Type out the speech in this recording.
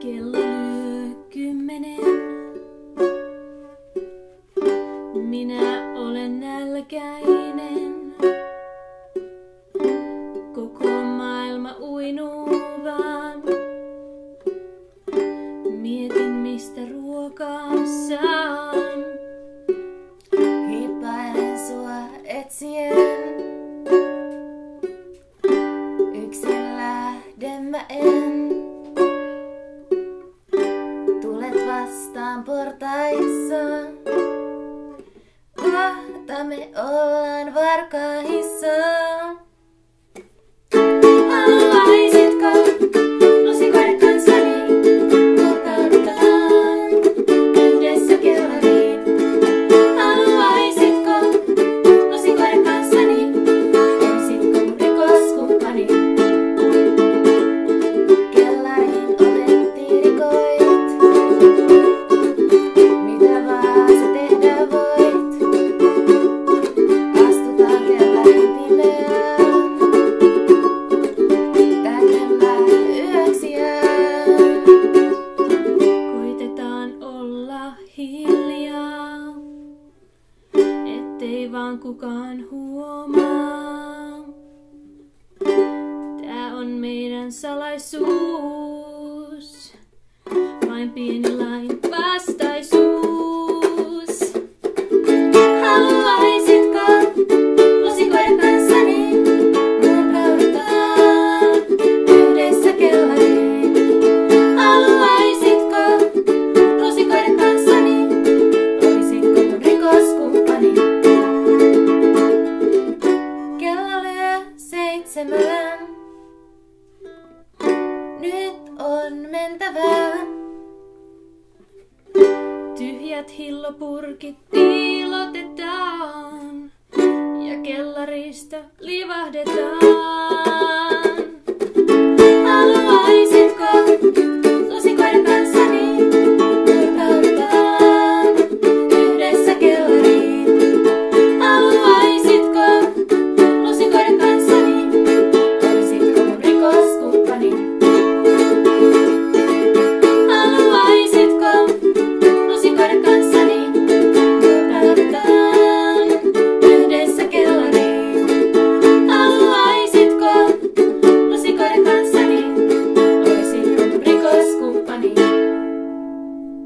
Kello lyö 10. Minä olen nälkäinen. Koko maailma uinuu vaan. Mietin mistä ruokaa saan. Hiippailen sua etsien. Yksin lähden mä en. Tulet vastaan portaissa. Kohta me ollaan varkaissa. Haluaisitko lusikoida kanssani? Murtaudutaan yhdessä kellariin. Haluaisitko lusikoida kanssani? Olisitko mun rikoskumppani? Kellariin ovet tiirikoit. Mitä vaan sä tehdä voit? Astutaan kellarin pimeään. Tänne mä yöksi jään. Koitetaan olla hiljaa, ettei vaan kukaan huomaa. Tää on meidän salaisuus, vain pieni lain vastaisuus. Haluaisitko lusikoida kanssani? Murtaudutaan yhdessä kellariin. Haluaisitko lusikoida kanssani? Olisitko mun rikoskumppani? Kello lyö 7. Nyt on mentävää. Tyhjät hillopurkit piilotetaan ja kellarista livahdetaan.